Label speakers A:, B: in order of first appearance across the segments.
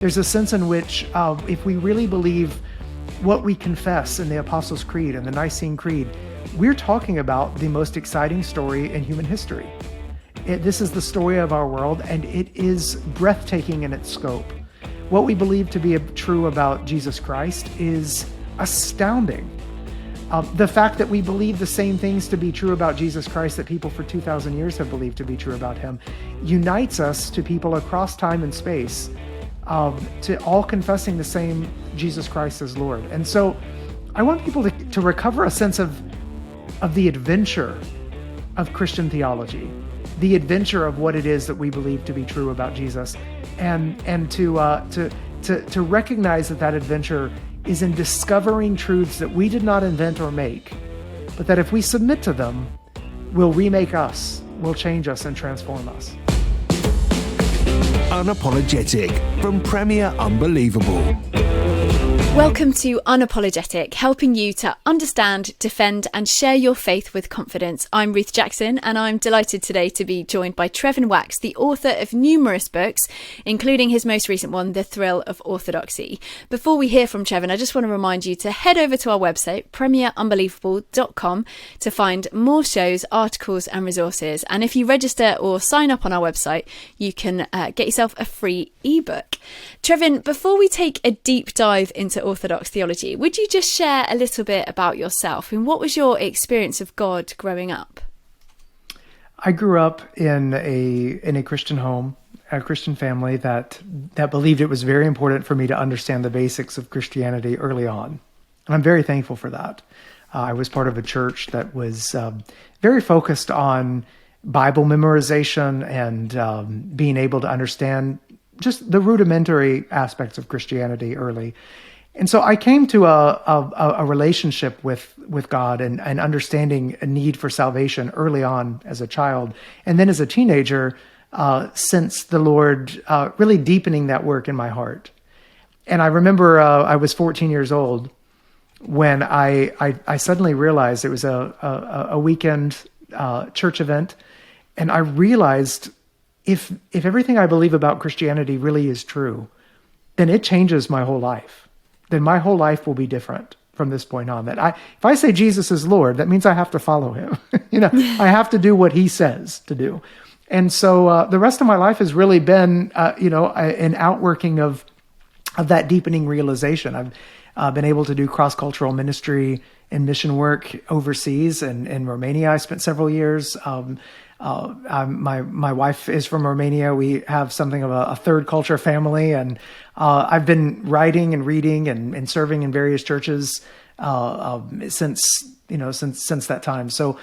A: There's a sense in which if we really believe what we confess in the Apostles' Creed and the Nicene Creed, we're talking about the most exciting story in human history. This is the story of our world, and it is breathtaking in its scope. What we believe to be true about Jesus Christ is astounding. The fact that we believe the same things to be true about Jesus Christ that people for 2,000 years have believed to be true about him unites us to people across time and space, to all confessing the same Jesus Christ as Lord. And so I want people to recover a sense of the adventure of Christian theology, the adventure of what it is that we believe to be true about Jesus, and to recognize that adventure is in discovering truths that we did not invent or make, but that if we submit to them, will remake us, will change us and transform us.
B: Unapologetic from Premier Unbelievable.
C: Welcome to Unapologetic, helping you to understand, defend and share your faith with confidence. I'm Ruth Jackson, and I'm delighted today to be joined by Trevin Wax, the author of numerous books, including his most recent one, The Thrill of Orthodoxy. Before we hear from Trevin, I just want to remind you to head over to our website, premierunbelievable.com, to find more shows, articles and resources. And if you register or sign up on our website, you can get yourself a free ebook. Trevin, before we take a deep dive into Orthodox theology, would you just share a little bit about yourself and what was your experience of God growing up?
A: I grew up in a Christian home, a Christian family that believed it was very important for me to understand the basics of Christianity early on. And I'm very thankful for that. I was part of a church that was very focused on Bible memorization and being able to understand just the rudimentary aspects of Christianity early. And so I came to a relationship with God and understanding a need for salvation early on as a child. And then as a teenager, since the Lord really deepening that work in my heart. And I remember I was 14 years old when I suddenly realized it was a weekend church event. And I realized if everything I believe about Christianity really is true, then it changes my whole life. Then my whole life will be different from this point on. If I say Jesus is Lord, that means I have to follow him. I have to do what he says to do. And so the rest of my life has really been, an outworking of that deepening realization. I've been able to do cross-cultural ministry and mission work overseas. And in Romania, I spent several years. My wife is from Romania. We have something of a third culture family, and I've been writing and reading and serving in various churches since that time. So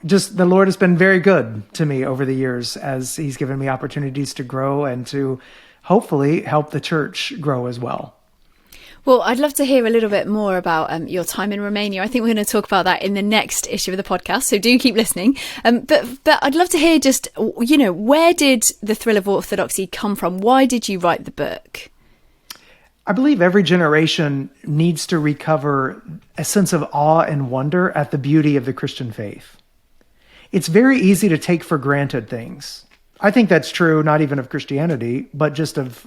A: just the Lord has been very good to me over the years as he's given me opportunities to grow and to hopefully help the church grow as well.
C: Well, I'd love to hear a little bit more about your time in Romania. I think we're going to talk about that in the next issue of the podcast, so do keep listening. But I'd love to hear just, where did The Thrill of Orthodoxy come from? Why did you write the book?
A: I believe every generation needs to recover a sense of awe and wonder at the beauty of the Christian faith. It's very easy to take for granted things. I think that's true, not even of Christianity, but just of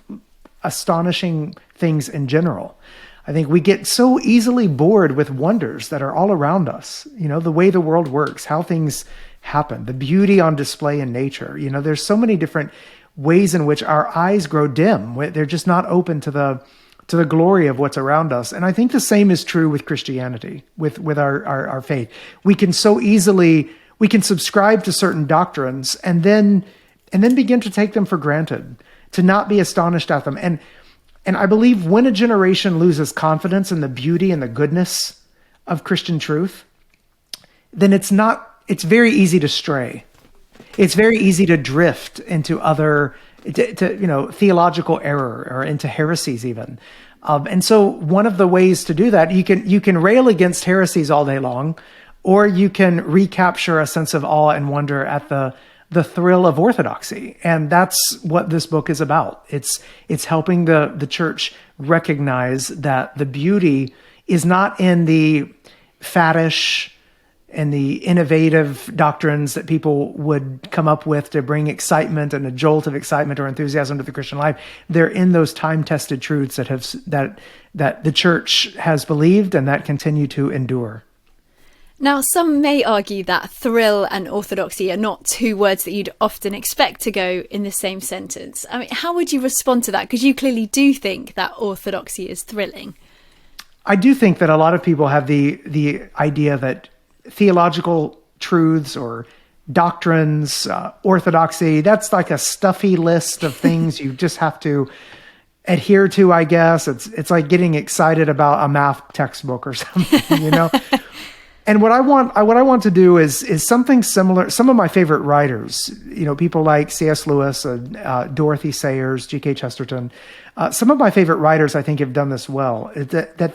A: astonishing things in general. I think we get so easily bored with wonders that are all around us. The way the world works, how things happen, the beauty on display in nature. There's so many different ways in which our eyes grow dim. They're just not open to the glory of what's around us. And I think the same is true with Christianity, with our faith. We can subscribe to certain doctrines and then begin to take them for granted, to not be astonished at them. And I believe when a generation loses confidence in the beauty and the goodness of Christian truth, then it's very easy to stray. It's very easy to drift into other, theological error or into heresies even. And so one of the ways to do that, you can rail against heresies all day long, or you can recapture a sense of awe and wonder at the thrill of orthodoxy. And that's what this book is about. It's helping the church recognize that the beauty is not in the faddish, and the innovative doctrines that people would come up with to bring excitement and a jolt of excitement or enthusiasm to the Christian life, they're in those time-tested truths that the church has believed and that continue to endure.
C: Now, some may argue that thrill and orthodoxy are not two words that you'd often expect to go in the same sentence. I mean, how would you respond to that? Because you clearly do think that orthodoxy is thrilling.
A: I do think that a lot of people have the idea that theological truths or doctrines, orthodoxy, that's like a stuffy list of things you just have to adhere to, I guess. It's like getting excited about a math textbook or something, you know? And what I want to do is something similar. Some of my favorite writers, you know, people like C.S. Lewis, Dorothy Sayers, G.K. Chesterton. Some of my favorite writers, I think, have done this well. That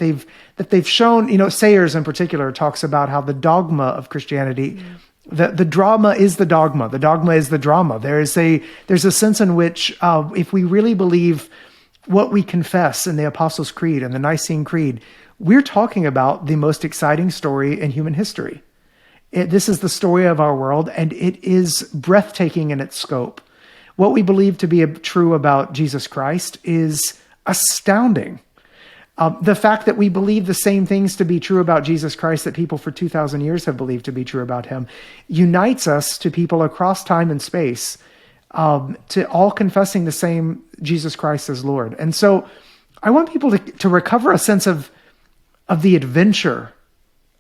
A: they've shown. You know, Sayers in particular talks about how the dogma of Christianity, the drama is the dogma. The dogma is the drama. There's a sense in which if we really believe what we confess in the Apostles' Creed and the Nicene Creed, we're talking about the most exciting story in human history. This is the story of our world, and it is breathtaking in its scope. What we believe to be true about Jesus Christ is astounding. The fact that we believe the same things to be true about Jesus Christ that people for 2,000 years have believed to be true about him unites us to people across time and space, to all confessing the same Jesus Christ as Lord. And so I want people to recover a sense of the adventure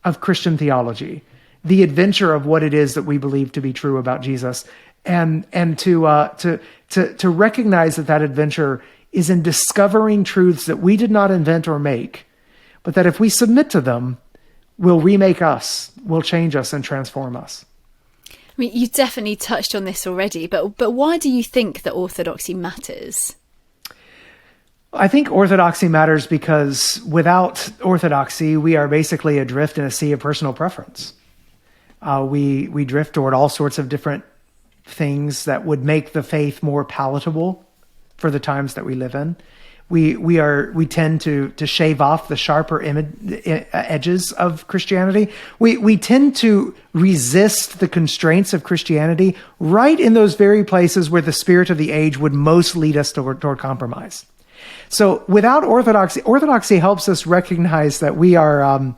A: of Christian theology, the adventure of what it is that we believe to be true about Jesus, and to recognize that adventure is in discovering truths that we did not invent or make, but that if we submit to them, will remake us, will change us and transform us.
C: I mean, you definitely touched on this already, but why do you think that orthodoxy matters?
A: I think orthodoxy matters because without orthodoxy, we are basically adrift in a sea of personal preference. We drift toward all sorts of different things that would make the faith more palatable for the times that we live in. We tend to shave off the sharper edges of Christianity. We tend to resist the constraints of Christianity right in those very places where the spirit of the age would most lead us toward compromise. So without orthodoxy helps us recognize that we are,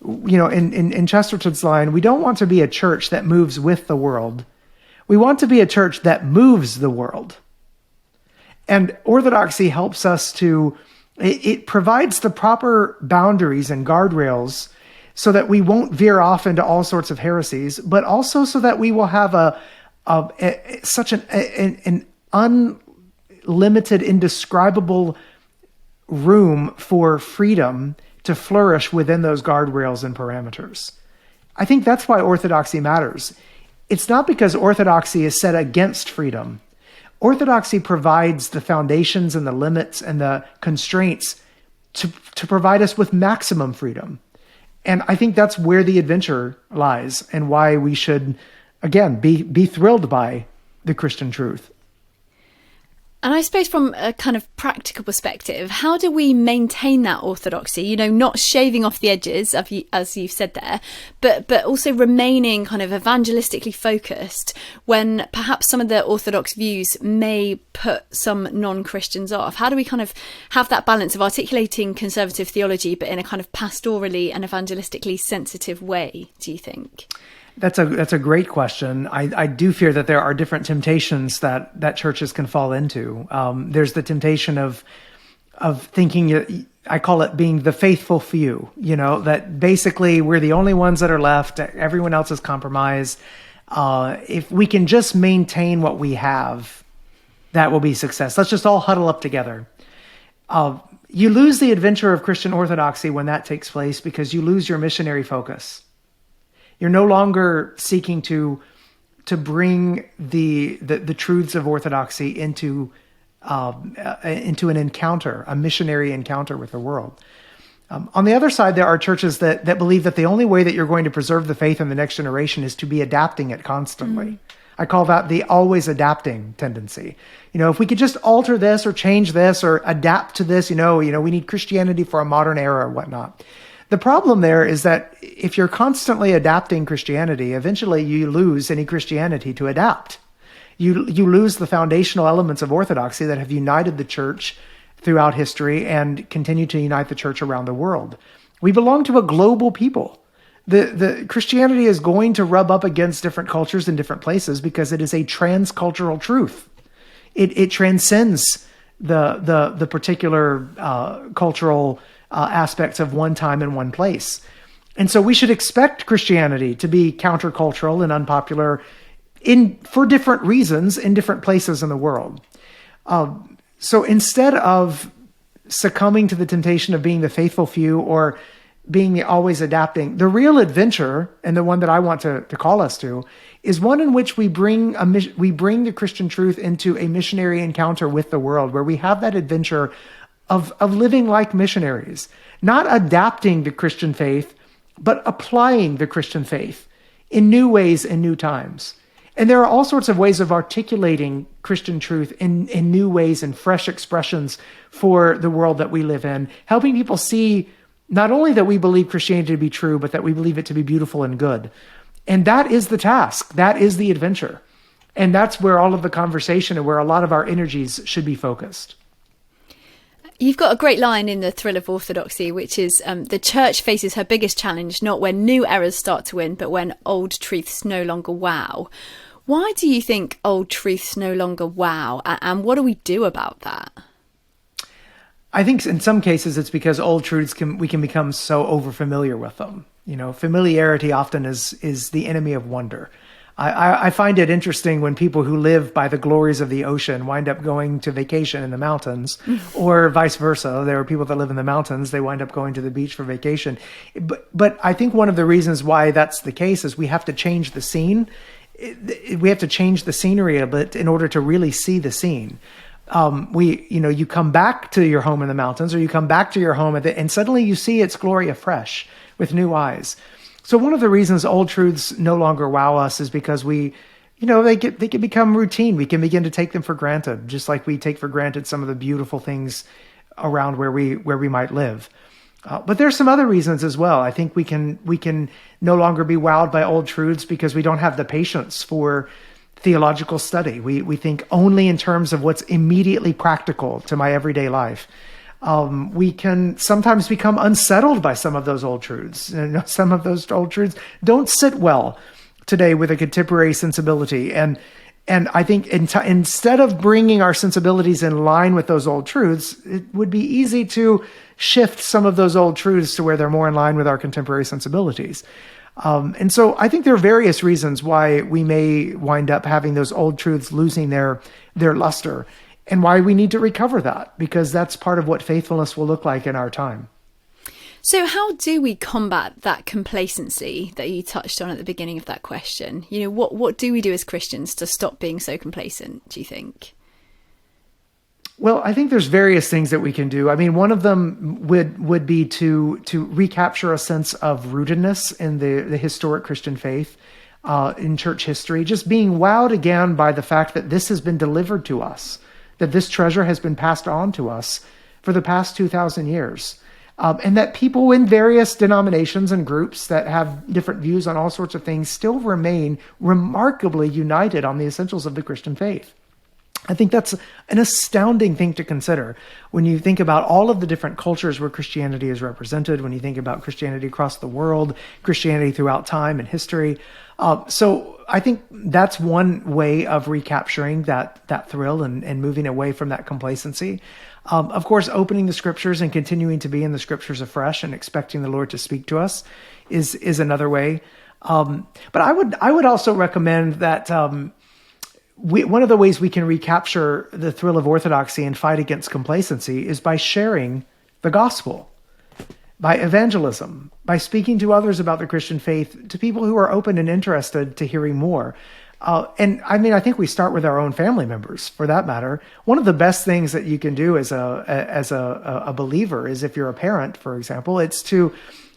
A: in Chesterton's line, we don't want to be a church that moves with the world. We want to be a church that moves the world. And orthodoxy helps us it provides the proper boundaries and guardrails so that we won't veer off into all sorts of heresies, but also so that we will have such an unlimited, indescribable room for freedom to flourish within those guardrails and parameters. I think that's why orthodoxy matters. It's not because orthodoxy is set against freedom. Orthodoxy provides the foundations and the limits and the constraints to provide us with maximum freedom. And I think that's where the adventure lies and why we should, again, be thrilled by the Christian truth.
C: And I suppose from a kind of practical perspective, how do we maintain that orthodoxy? You know, not shaving off the edges, as you've said there, but also remaining kind of evangelistically focused when perhaps some of the orthodox views may put some non-Christians off. How do we kind of have that balance of articulating conservative theology, but in a kind of pastorally and evangelistically sensitive way, do you think?
A: That's a great question. I do fear that there are different temptations that churches can fall into. There's the temptation of thinking, I call it being the faithful few, that basically we're the only ones that are left. Everyone else is compromised. If we can just maintain what we have, that will be success. Let's just all huddle up together. You lose the adventure of Christian orthodoxy when that takes place because you lose your missionary focus. You're no longer seeking to bring the truths of orthodoxy into an encounter, a missionary encounter with the world. On the other side, there are churches that believe that the only way that you're going to preserve the faith in the next generation is to be adapting it constantly. Mm. I call that the always adapting tendency. If we could just alter this or change this or adapt to this, we need Christianity for a modern era or whatnot. The problem there is that if you're constantly adapting Christianity, eventually you lose any Christianity to adapt. You lose the foundational elements of orthodoxy that have united the church throughout history and continue to unite the church around the world. We belong to a global people. The Christianity is going to rub up against different cultures in different places because it is a transcultural truth. It transcends the particular cultural aspects of one time and one place. And so we should expect Christianity to be countercultural and unpopular for different reasons in different places in the world. So instead of succumbing to the temptation of being the faithful few or being the always adapting, the real adventure, and the one that I want to call us to, is one in which we bring the Christian truth into a missionary encounter with the world, where we have that adventure of living like missionaries, not adapting the Christian faith, but applying the Christian faith in new ways and new times. And there are all sorts of ways of articulating Christian truth in new ways and fresh expressions for the world that we live in, helping people see not only that we believe Christianity to be true, but that we believe it to be beautiful and good. And that is the task. That is the adventure. And that's where all of the conversation and where a lot of our energies should be focused.
C: You've got a great line in the Thrill of Orthodoxy, which is the church faces her biggest challenge not when new errors start to win, but when old truths no longer wow. Why do you think old truths no longer wow? And what do we do about that?
A: I think in some cases it's because old truths we can become so overfamiliar with them. You know, familiarity often is the enemy of wonder. I find it interesting when people who live by the glories of the ocean wind up going to vacation in the mountains, or vice versa. There are people that live in the mountains, they wind up going to the beach for vacation. But I think one of the reasons why that's the case is we have to change the scene. We have to change the scenery a bit in order to really see the scene. You come back to your home in the mountains, or you come back to your home and suddenly you see its glory afresh with new eyes. So one of the reasons old truths no longer wow us is because they can become routine. We can begin to take them for granted, just like we take for granted some of the beautiful things around where we might live. But there's some other reasons as well. I think we can no longer be wowed by old truths because we don't have the patience for theological study. We think only in terms of what's immediately practical to my everyday life. We can sometimes become unsettled by some of those old truths. Some of those old truths don't sit well today with a contemporary sensibility. And I think instead of bringing our sensibilities in line with those old truths, it would be easy to shift some of those old truths to where they're more in line with our contemporary sensibilities. And so I think there are various reasons why we may wind up having those old truths losing their luster, and why we need to recover that, because that's part of what faithfulness will look like in our time.
C: So how do we combat that complacency that you touched on at the beginning of that question? You know, what do we do as Christians to stop being so complacent, do you think?
A: Well, I think there's various things that we can do. I mean, one of them would be to recapture a sense of rootedness in the historic Christian faith, in church history, just being wowed again by the fact that this has been delivered to us, that this treasure has been passed on to us for the past 2,000 years. And that people in various denominations and groups that have different views on all sorts of things still remain remarkably united on the essentials of the Christian faith. I think that's an astounding thing to consider when you think about all of the different cultures where Christianity is represented, when you think about Christianity across the world, Christianity throughout time and history. So I think that's one way of recapturing that thrill and moving away from that complacency. Of course, opening the scriptures and continuing to be in the scriptures afresh and expecting the Lord to speak to us is another way. But I would also recommend that one of the ways we can recapture the thrill of orthodoxy and fight against complacency is by sharing the gospel, by evangelism, by speaking to others about the Christian faith, to people who are open and interested to hearing more. And I mean, I think we start with our own family members, for that matter. One of the best things that you can do as a believer is, if you're a parent, for example, it's to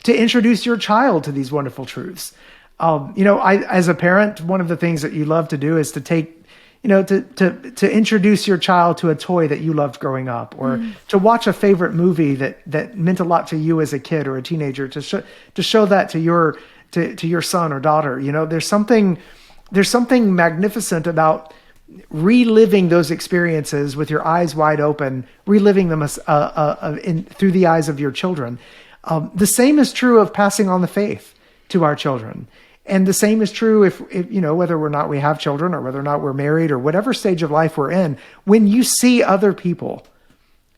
A: introduce your child to these wonderful truths. As a parent, one of the things that you love to do is to take to introduce your child to a toy that you loved growing up, or to watch a favorite movie that meant a lot to you as a kid or a teenager, to show that to your son or daughter. There's something magnificent about reliving those experiences with your eyes wide open, reliving them through the eyes of your children. The same is true of passing on the faith to our children. And the same is true if whether or not we have children, or whether or not we're married, or whatever stage of life we're in. When you see other people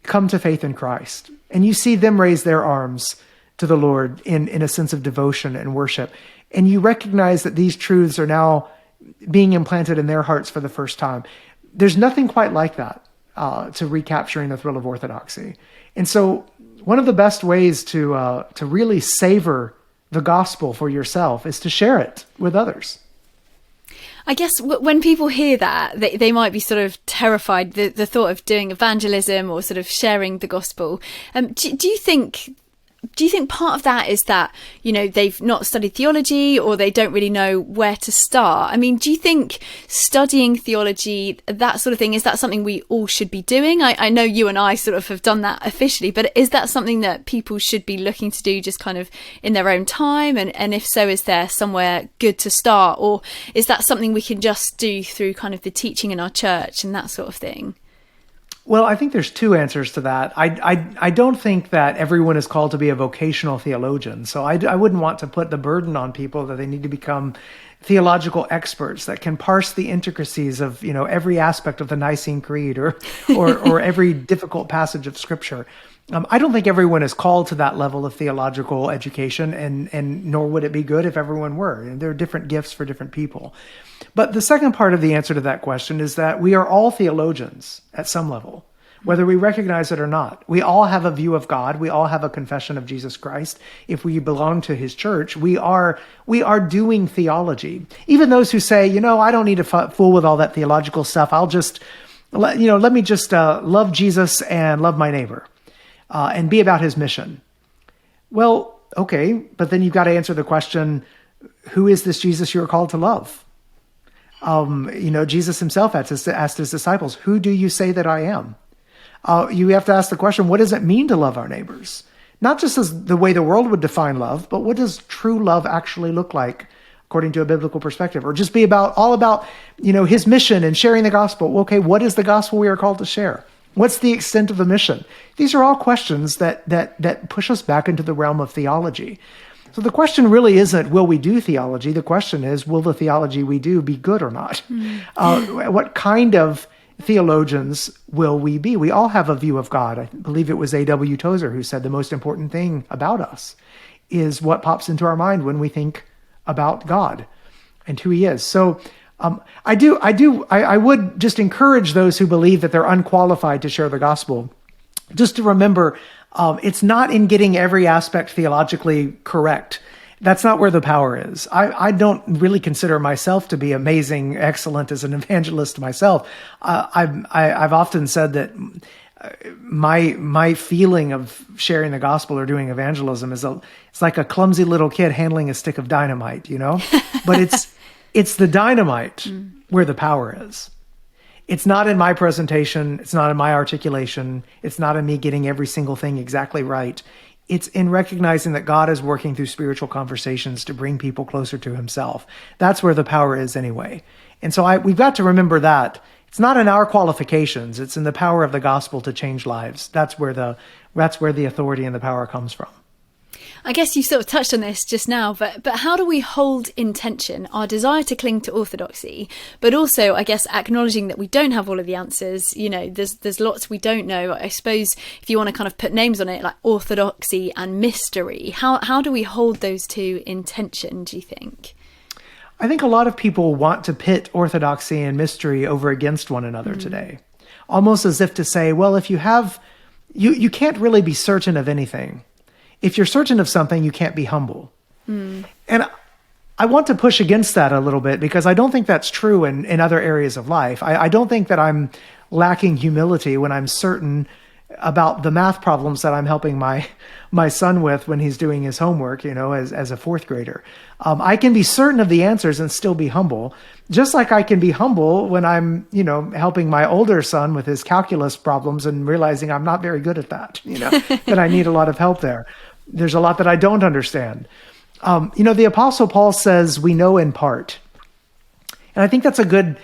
A: come to faith in Christ, and you see them raise their arms to the Lord in a sense of devotion and worship, and you recognize that these truths are now being implanted in their hearts for the first time, there's nothing quite like that to recapturing the thrill of orthodoxy. And so one of the best ways to really savor the gospel for yourself is to share it with others.
C: I guess when people hear that, they might be sort of terrified, the thought of doing evangelism or sort of sharing the gospel. Do you think part of that is that, they've not studied theology, or they don't really know where to start? I mean, do you think studying theology, that sort of thing, is that something we all should be doing? I know you and I sort of have done that officially, but is that something that people should be looking to do just kind of in their own time? And if so, is there somewhere good to start? Or is that something we can just do through kind of the teaching in our church and that sort of thing?
A: Well, I think there's two answers to that. I don't think that everyone is called to be a vocational theologian. So I wouldn't want to put the burden on people that they need to become theological experts that can parse the intricacies of, every aspect of the Nicene Creed or every difficult passage of Scripture. I don't think everyone is called to that level of theological education, and nor would it be good if everyone were. And there are different gifts for different people. But the second part of the answer to that question is that we are all theologians at some level, whether we recognize it or not. We all have a view of God. We all have a confession of Jesus Christ. If we belong to his church, we are doing theology. Even those who say, I don't need to fool with all that theological stuff. I'll just, let me just love Jesus and love my neighbor and be about his mission. Well, okay, but then you've got to answer the question, who is this Jesus you are called to love? Jesus himself asked his disciples, who do you say that I am? You have to ask the question, what does it mean to love our neighbors? Not just as the way the world would define love, but what does true love actually look like according to a biblical perspective? Or just be all about his mission and sharing the gospel. Okay, what is the gospel we are called to share? What's the extent of the mission? These are all questions that push us back into the realm of theology. So the question really isn't, will we do theology? The question is, will the theology we do be good or not? What kind of theologians will we be? We all have a view of God. I believe it was A.W. Tozer who said the most important thing about us is what pops into our mind when we think about God and who he is. So I would just encourage those who believe that they're unqualified to share the gospel, just to remember, it's not in getting every aspect theologically correct. That's not where the power is. I don't really consider myself to be amazing, excellent as an evangelist myself. I've often said that my feeling of sharing the gospel or doing evangelism it's like a clumsy little kid handling a stick of dynamite, But it's the dynamite where the power is. It's not in my presentation. It's not in my articulation. It's not in me getting every single thing exactly right. It's in recognizing that God is working through spiritual conversations to bring people closer to himself. That's where the power is anyway. And so we've got to remember that. It's not in our qualifications. It's in the power of the gospel to change lives. That's where the authority and the power comes from.
C: I guess you sort of touched on this just now, but how do we hold in tension our desire to cling to orthodoxy, but also, I guess, acknowledging that we don't have all of the answers? There's lots we don't know. I suppose if you want to kind of put names on it, like orthodoxy and mystery, how do we hold those two in tension, do you think?
A: I think a lot of people want to pit orthodoxy and mystery over against one another today, almost as if to say, well, if you have, you can't really be certain of anything. If you're certain of something, you can't be humble. And I want to push against that a little bit, because I don't think that's true in other areas of life. I don't think that I'm lacking humility when I'm certain about the math problems that I'm helping my son with when he's doing his homework, as a fourth grader. I can be certain of the answers and still be humble, just like I can be humble when I'm, helping my older son with his calculus problems and realizing I'm not very good at that, that I need a lot of help there. There's a lot that I don't understand. The Apostle Paul says we know in part. And I think that's a good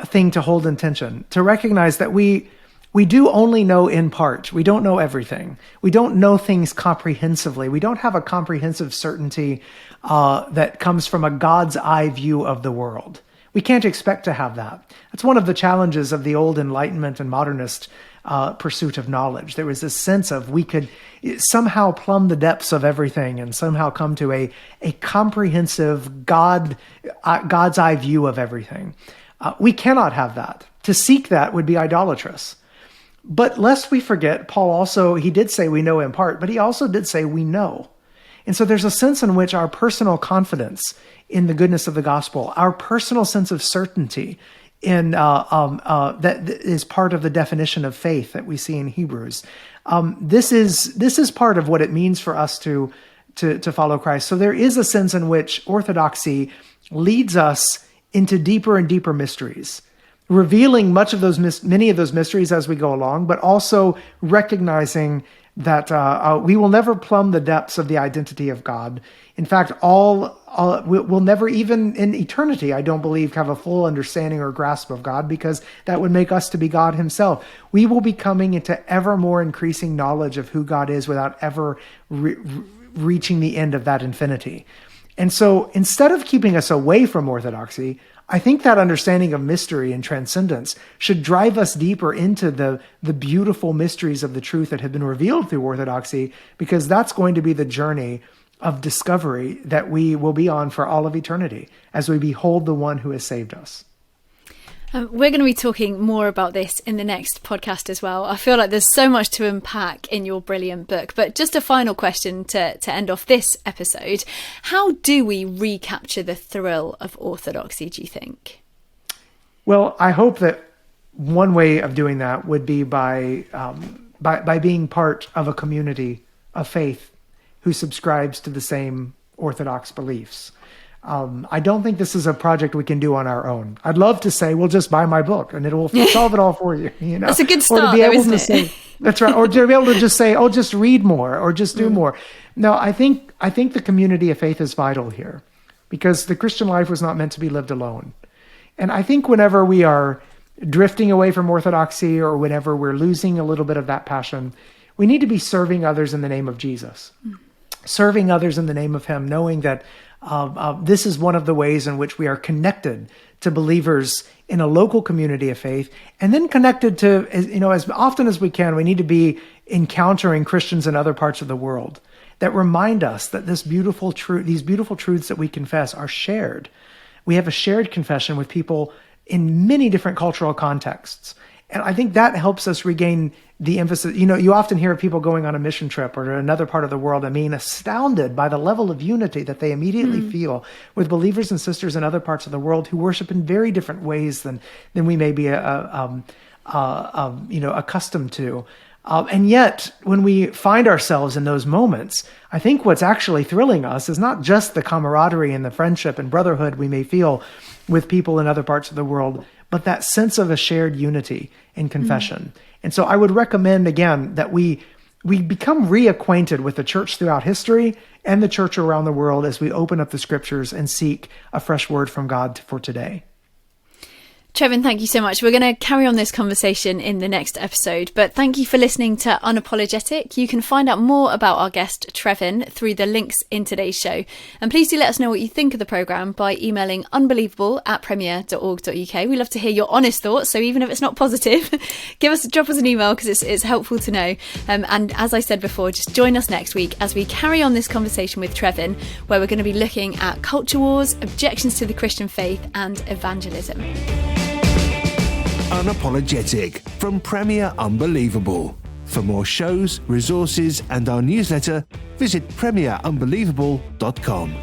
A: thing to hold in tension, to recognize that we do only know in part. We don't know everything. We don't know things comprehensively. We don't have a comprehensive certainty that comes from a God's eye view of the world. We can't expect to have that. That's one of the challenges of the old Enlightenment and modernist pursuit of knowledge. There was this sense of we could somehow plumb the depths of everything and somehow come to a comprehensive God's eye view of everything. We cannot have that. To seek that would be idolatrous. But lest we forget, Paul also, he did say we know in part, but he also did say we know. And so there's a sense in which our personal confidence in the goodness of the gospel, our personal sense of certainty in that is part of the definition of faith that we see in Hebrews. This is part of what it means for us to follow Christ. So there is a sense in which orthodoxy leads us into deeper and deeper mysteries, revealing many of those mysteries as we go along, but also recognizing that we will never plumb the depths of the identity of God. In fact, we'll never, even in eternity, I don't believe, have a full understanding or grasp of God, because that would make us to be God himself. We will be coming into ever more increasing knowledge of who God is without ever reaching the end of that infinity. And so instead of keeping us away from orthodoxy, I think that understanding of mystery and transcendence should drive us deeper into the beautiful mysteries of the truth that have been revealed through orthodoxy, because that's going to be the journey of discovery that we will be on for all of eternity as we behold the one who has saved us.
C: We're going to be talking more about this in the next podcast as well. I feel like there's so much to unpack in your brilliant book. But just a final question to end off this episode. How do we recapture the thrill of orthodoxy, do you think?
A: Well, I hope that one way of doing that would be by being part of a community of faith who subscribes to the same orthodox beliefs. I don't think this is a project we can do on our own. I'd love to say, well, just buy my book and it will solve it all for you.
C: That's a good start,
A: or to be able
C: isn't
A: to
C: it?
A: say, that's right. Or to be able to just say, oh, just read more or just do more. No, I think the community of faith is vital here, because the Christian life was not meant to be lived alone. And I think whenever we are drifting away from orthodoxy or whenever we're losing a little bit of that passion, we need to be serving others in the name of Jesus, serving others in the name of him, knowing that this is one of the ways in which we are connected to believers in a local community of faith, and then connected to, as often as we can, we need to be encountering Christians in other parts of the world that remind us that these beautiful truths that we confess are shared. We have a shared confession with people in many different cultural contexts. And I think that helps us regain the emphasis. You often hear of people going on a mission trip or to another part of the world and being astounded by the level of unity that they immediately feel with believers and sisters in other parts of the world who worship in very different ways than we may be accustomed to. And yet, when we find ourselves in those moments, I think what's actually thrilling us is not just the camaraderie and the friendship and brotherhood we may feel with people in other parts of the world, but that sense of a shared unity in confession. And so I would recommend, again, that we become reacquainted with the church throughout history and the church around the world as we open up the scriptures and seek a fresh word from God for today.
C: Trevin, thank you so much. We're going to carry on this conversation in the next episode, but thank you for listening to Unapologetic. You can find out more about our guest, Trevin, through the links in today's show. And please do let us know what you think of the programme by emailing unbelievable@premier.org.uk. We love to hear your honest thoughts, so even if it's not positive, drop us an email, because it's helpful to know. And as I said before, just join us next week as we carry on this conversation with Trevin, where we're going to be looking at culture wars, objections to the Christian faith, and evangelism.
B: Unapologetic from Premier Unbelievable. For more shows, resources and our newsletter, visit premierunbelievable.com.